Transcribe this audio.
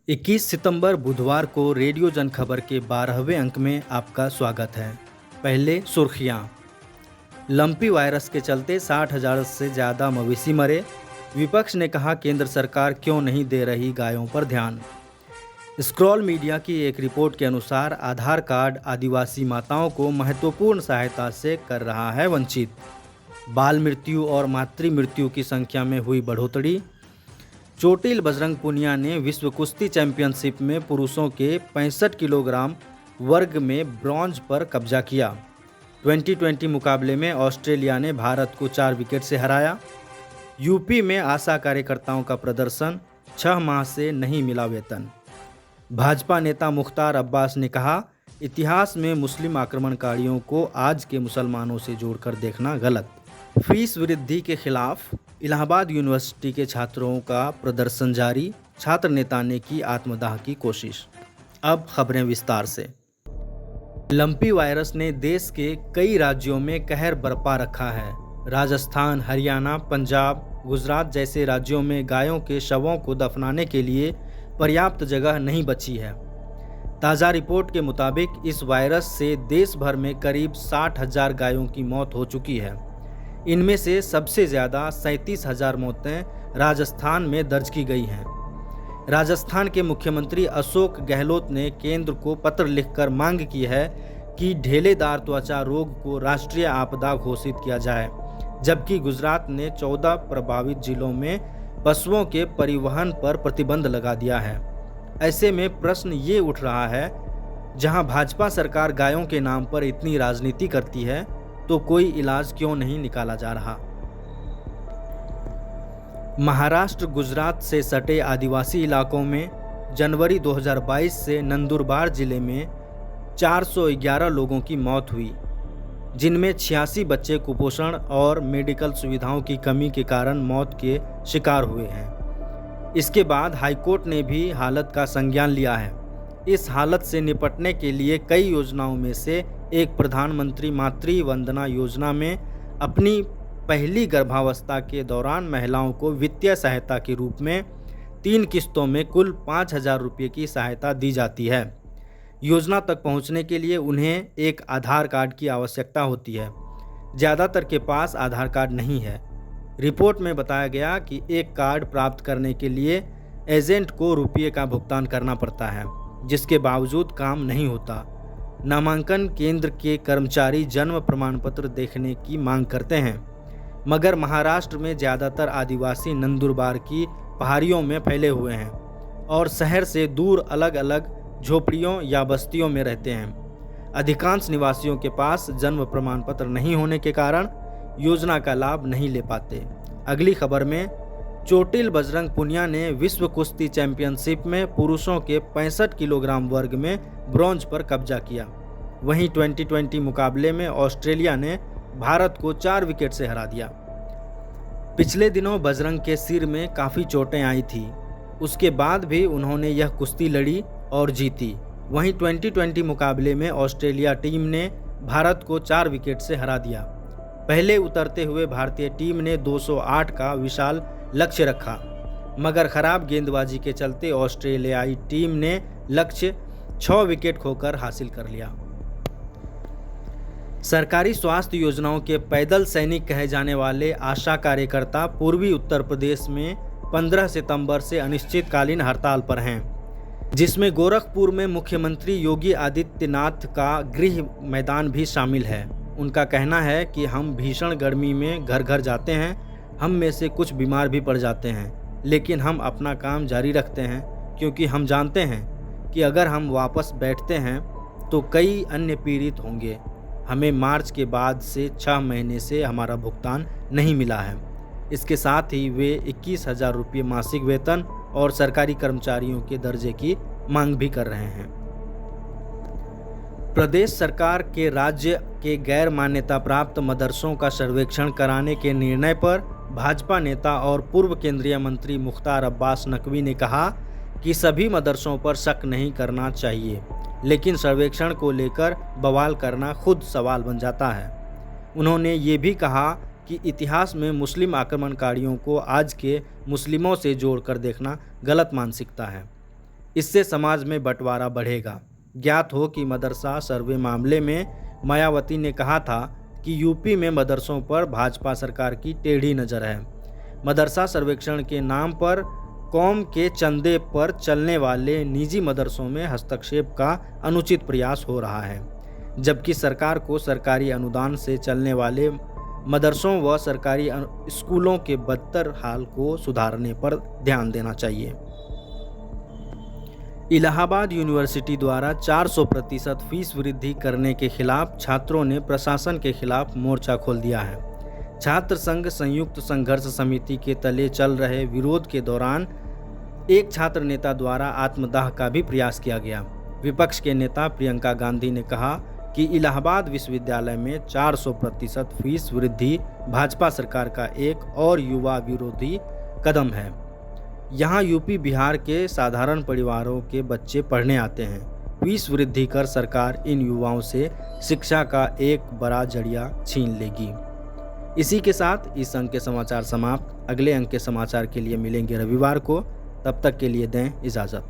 21 सितंबर बुधवार को रेडियो जन खबर के 12वें अंक में आपका स्वागत है। पहले सुर्खियां। लंपी वायरस के चलते 60,000 से ज़्यादा मवेशी मरे। विपक्ष ने कहा केंद्र सरकार क्यों नहीं दे रही गायों पर ध्यान। स्क्रॉल मीडिया की एक रिपोर्ट के अनुसार आधार कार्ड आदिवासी माताओं को महत्वपूर्ण सहायता से कर रहा है वंचित। बाल मृत्यु और मातृ मृत्यु की संख्या में हुई बढ़ोतरी। चोटिल बजरंग पुनिया ने विश्व कुश्ती चैंपियनशिप में पुरुषों के 65 किलोग्राम वर्ग में ब्रॉन्ज पर कब्जा किया। 2020 मुकाबले में ऑस्ट्रेलिया ने भारत को 4 विकेट से हराया। यूपी में आशा कार्यकर्ताओं का प्रदर्शन, 6 माह से नहीं मिला वेतन। भाजपा नेता मुख्तार अब्बास ने कहा इतिहास में मुस्लिम आक्रमणकारियों को आज के मुसलमानों से जोड़कर देखना गलत। फीस वृद्धि के खिलाफ इलाहाबाद यूनिवर्सिटी के छात्रों का प्रदर्शन जारी। छात्र नेता ने की आत्मदाह की कोशिश। अब खबरें विस्तार से। लंपी वायरस ने देश के कई राज्यों में कहर बरपा रखा है। राजस्थान, हरियाणा, पंजाब, गुजरात जैसे राज्यों में गायों के शवों को दफनाने के लिए पर्याप्त जगह नहीं बची है। ताज़ा रिपोर्ट के मुताबिक इस वायरस से देश भर में करीब 60,000 गायों की मौत हो चुकी है। इनमें से सबसे ज़्यादा 37,000 मौतें राजस्थान में दर्ज की गई हैं। राजस्थान के मुख्यमंत्री अशोक गहलोत ने केंद्र को पत्र लिखकर मांग की है कि ढेलेदार त्वचा रोग को राष्ट्रीय आपदा घोषित किया जाए, जबकि गुजरात ने 14 प्रभावित जिलों में पशुओं के परिवहन पर प्रतिबंध लगा दिया है। ऐसे में प्रश्न ये उठ रहा है, जहां भाजपा सरकार गायों के नाम पर इतनी राजनीति करती है तो कोई इलाज क्यों नहीं निकाला जा रहा। महाराष्ट्र, गुजरात से सटे आदिवासी इलाकों में जनवरी 2022 से नंदुरबार जिले में 411 लोगों की मौत हुई, जिनमें 86 बच्चे कुपोषण और मेडिकल सुविधाओं की कमी के कारण मौत के शिकार हुए हैं। इसके बाद हाईकोर्ट ने भी हालत का संज्ञान लिया है। इस हालत से निपटने के लिए कई योजनाओं में से एक प्रधानमंत्री मातृ वंदना योजना में अपनी पहली गर्भावस्था के दौरान महिलाओं को वित्तीय सहायता के रूप में 3 किस्तों में कुल 5,000 रुपये की सहायता दी जाती है। योजना तक पहुंचने के लिए उन्हें एक आधार कार्ड की आवश्यकता होती है। ज़्यादातर के पास आधार कार्ड नहीं है। रिपोर्ट में बताया गया कि एक कार्ड प्राप्त करने के लिए एजेंट को रुपये का भुगतान करना पड़ता है, जिसके बावजूद काम नहीं होता। नामांकन केंद्र के कर्मचारी जन्म प्रमाण पत्र देखने की मांग करते हैं, मगर महाराष्ट्र में ज़्यादातर आदिवासी नंदुरबार की पहाड़ियों में फैले हुए हैं और शहर से दूर अलग अलग झोपड़ियों या बस्तियों में रहते हैं। अधिकांश निवासियों के पास जन्म प्रमाण पत्र नहीं होने के कारण योजना का लाभ नहीं ले पाते। अगली खबर में चोटिल बजरंग पुनिया ने विश्व कुश्ती चैंपियनशिप में पुरुषों के 65 किलोग्राम वर्ग में ब्रॉन्ज पर कब्जा किया। वहीं 2020 मुकाबले में ऑस्ट्रेलिया ने भारत को 4 विकेट से हरा दिया। पिछले दिनों बजरंग के सिर में काफ़ी चोटें आई थी, उसके बाद भी उन्होंने यह कुश्ती लड़ी और जीती। वहीं 2020 मुकाबले में ऑस्ट्रेलिया टीम ने भारत को 4 विकेट से हरा दिया। पहले उतरते हुए भारतीय टीम ने 208 का विशाल लक्ष्य रखा, मगर खराब गेंदबाजी के चलते ऑस्ट्रेलियाई टीम ने लक्ष्य 6 विकेट खोकर हासिल कर लिया। सरकारी स्वास्थ्य योजनाओं के पैदल सैनिक कहे जाने वाले आशा कार्यकर्ता पूर्वी उत्तर प्रदेश में 15 सितंबर से अनिश्चितकालीन हड़ताल पर हैं, जिसमें गोरखपुर में मुख्यमंत्री योगी आदित्यनाथ का गृह मैदान भी शामिल है। उनका कहना है कि हम भीषण गर्मी में घर घर जाते हैं, हम में से कुछ बीमार भी पड़ जाते हैं, लेकिन हम अपना काम जारी रखते हैं, क्योंकि हम जानते हैं कि अगर हम वापस बैठते हैं तो कई अन्य पीड़ित होंगे। हमें मार्च के बाद से 6 महीने से हमारा भुगतान नहीं मिला है। इसके साथ ही वे 21,000 रुपये मासिक वेतन और सरकारी कर्मचारियों के दर्जे की मांग भी कर रहे हैं। प्रदेश सरकार के राज्य के गैर मान्यता प्राप्त मदरसों का सर्वेक्षण कराने के निर्णय पर भाजपा नेता और पूर्व केंद्रीय मंत्री मुख्तार अब्बास नकवी ने कहा कि सभी मदरसों पर शक नहीं करना चाहिए, लेकिन सर्वेक्षण को लेकर बवाल करना खुद सवाल बन जाता है। उन्होंने ये भी कहा कि इतिहास में मुस्लिम आक्रमणकारियों को आज के मुस्लिमों से जोड़कर देखना गलत मानसिकता है। इससे समाज में बंटवारा बढ़ेगा। ज्ञात हो कि मदरसा सर्वे मामले में मायावती ने कहा था कि यूपी में मदरसों पर भाजपा सरकार की टेढ़ी नज़र है। मदरसा सर्वेक्षण के नाम पर कौम के चंदे पर चलने वाले निजी मदरसों में हस्तक्षेप का अनुचित प्रयास हो रहा है, जबकि सरकार को सरकारी अनुदान से चलने वाले मदरसों व सरकारी स्कूलों के बदतर हाल को सुधारने पर ध्यान देना चाहिए। इलाहाबाद यूनिवर्सिटी द्वारा 400% फीस वृद्धि करने के खिलाफ छात्रों ने प्रशासन के खिलाफ मोर्चा खोल दिया है। छात्र संघ संयुक्त संघर्ष समिति के तले चल रहे विरोध के दौरान एक छात्र नेता द्वारा आत्मदाह का भी प्रयास किया गया। विपक्ष के नेता प्रियंका गांधी ने कहा कि इलाहाबाद विश्वविद्यालय में 400% फीस वृद्धि भाजपा सरकार का एक और युवा विरोधी कदम है। यहाँ यूपी बिहार के साधारण परिवारों के बच्चे पढ़ने आते हैं। फीस वृद्धि कर सरकार इन युवाओं से शिक्षा का एक बड़ा जरिया छीन लेगी। इसी के साथ इस अंक के समाचार समाप्त। अगले अंक के समाचार के लिए मिलेंगे रविवार को। तब तक के लिए दें इजाज़त।